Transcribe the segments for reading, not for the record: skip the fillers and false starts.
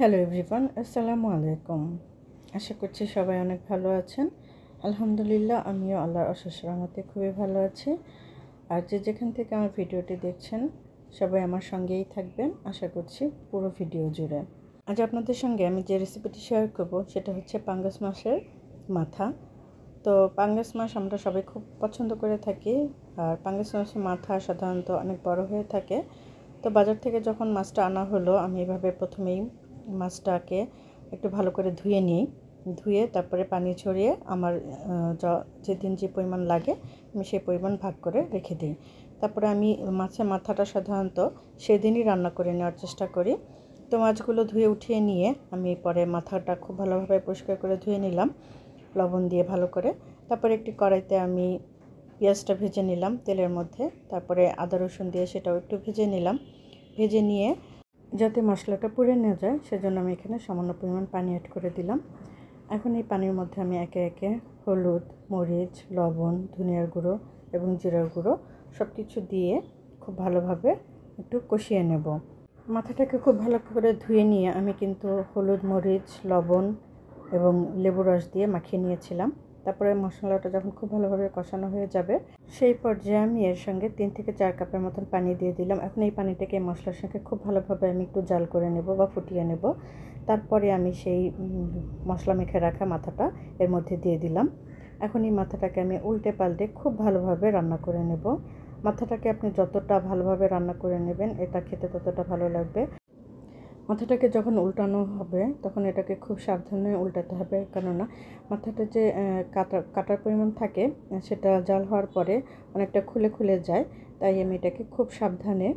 Hello everyone, আসসালামু আলাইকুম। আশা করছি সবাই অনেক ভালো আছেন। আলহামদুলিল্লাহ, আমিও আল্লাহর অশেষ রহমতে খুবই ভালো আছি। আর যেখান থেকে আমার ভিডিওটি দেখছেন সবাই আমার সঙ্গেই থাকবেন আশা করছি পুরো ভিডিও জুড়ে। আজ আপনাদের সঙ্গে আমি যে রেসিপিটি শেয়ার করব সেটা হচ্ছে পাঙ্গাস মাছের মাথা। তো পাঙ্গাস মাছ আমরা সবাই খুব পছন্দ করে থাকি। আর পাঙ্গাস মাছের মাথা সাধারণত অনেক বড় হয়ে থাকে। তো বাজার থেকে যখন মাছটা আনা হলো, আমি এভাবে প্রথমেই মাছটাকে একটু ভালো করে ধুয়ে তারপরে পানি ছড়িয়ে আমার যেদিন যে পরিমাণ লাগে আমি সেই পরিমাণ ভাগ করে রেখে দিই। তারপরে আমি মাছের মাথাটা সাধারণত সেদিনই রান্না করে নেওয়ার চেষ্টা করি। তো মাছগুলো ধুয়ে উঠিয়ে নিয়ে আমি পরে মাথাটা খুব ভালোভাবে পরিষ্কার করে ধুয়ে নিলাম লবণ দিয়ে ভালো করে। তারপরে একটি কড়াইতে আমি পেঁয়াজটা ভেজে নিলাম তেলের মধ্যে, তারপরে আদা রসুন দিয়ে সেটাও একটু ভেজে নিয়ে যাতে মশলাটা পুড়ে না যায় সেজন্য আমি এখানে সামান্য পরিমাণ পানি অ্যাড করে দিলাম। এখন এই পানির মধ্যে আমি একে একে হলুদ, মরিচ, লবণ, ধনিয়ার গুঁড়ো এবং জিরার গুঁড়ো সব কিছু দিয়ে খুব ভালোভাবে একটু কষিয়ে নেব। মাথাটাকে খুব ভালো করে ধুয়ে নিয়ে আমি কিন্তু হলুদ, মরিচ, লবণ এবং লেবু রস দিয়ে মাখিয়ে নিয়েছিলাম। তারপরে মশলাটা যখন খুব ভালোভাবে কষানো হয়ে যাবে সেই পর্যায়ে আমি এর সঙ্গে 3 থেকে 4 কাপের মতন পানি দিয়ে দিলাম। এখন এই পানিটাকে মশলার সঙ্গে খুব ভালোভাবে আমি একটু জাল করে নেব বা ফুটিয়ে নেব। তারপরে আমি সেই মশলা মেখে রাখা মাথাটা এর মধ্যে দিয়ে দিলাম। এখন এই মাথাটাকে আমি উল্টে পাল্টে খুব ভালোভাবে রান্না করে নেব। মাথাটাকে আপনি যতটা ভালোভাবে রান্না করে নেবেন এটা খেতে ততটা ভালো লাগবে। মাথাটাকে যখন উল্টানো হবে তখন এটাকে খুব সাবধানে উল্টাতে হবে, কেননা মাথাটা যে কাটার পরিমাণ থাকে সেটা জাল হওয়ার পরে অনেকটা খুলে যায়। তাই আমি এটাকে খুব সাবধানে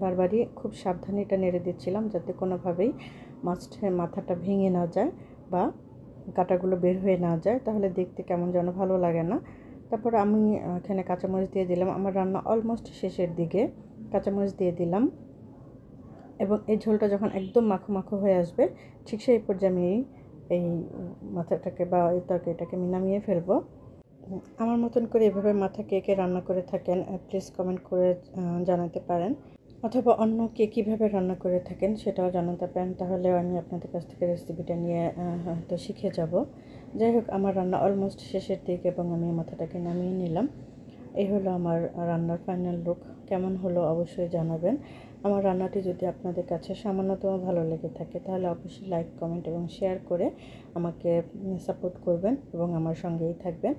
বারবারই খুব সাবধানে এটা নেড়ে দিচ্ছিলাম যাতে কোনোভাবেই মাছের মাথাটা ভেঙে না যায় বা কাঁটাগুলো বের হয়ে না যায়, তাহলে দেখতে কেমন যেন ভালো লাগে না। তারপর আমি এখানে কাঁচামরিচ দিয়ে দিলাম। আমার রান্না অলমোস্ট শেষের দিকে। কাঁচামরিচ দিয়ে দিলাম এবং এই ঝোলটা যখন একদম মাখো মাখো হয়ে আসবে ঠিক সেই পর্যায়ে আমি এই মাথাটাকে বা এই তরকারিটাকে আমি নামিয়ে ফেলবো। আমার মতন করে এভাবে মাথা কে কে রান্না করে থাকেন প্লিজ কমেন্ট করে জানাতে পারেন, অথবা অন্য কে কীভাবে রান্না করে থাকেন সেটাও জানাতে পারেন, তাহলে আমি আপনাদের কাছ থেকে রেসিপিটা নিয়ে হয়তো শিখে যাব। যাই হোক, আমার রান্না অলমোস্ট শেষের দিকে এবং আমি মাথাটাকে নামিয়ে নিলাম। এই হলো আমার রান্নার ফাইনাল লুক। কেমন হলো অবশ্যই জানাবেন। আমার রান্নাটি যদি আপনাদের কাছে সামান্যতম ভালো লেগে থাকে তাহলে অবশ্যই লাইক, কমেন্ট এবং শেয়ার করে আমাকে সাপোর্ট করবেন এবং আমার সঙ্গেই থাকবেন।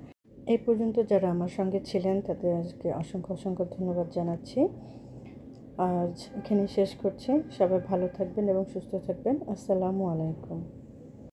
এই পর্যন্ত যারা আমার সঙ্গে ছিলেন তাদেরকে অসংখ্য ধন্যবাদ জানাচ্ছি। আজ এখানেই শেষ করছি। সবাই ভালো থাকবেন এবং সুস্থ থাকবেন। আসসালামু আলাইকুম।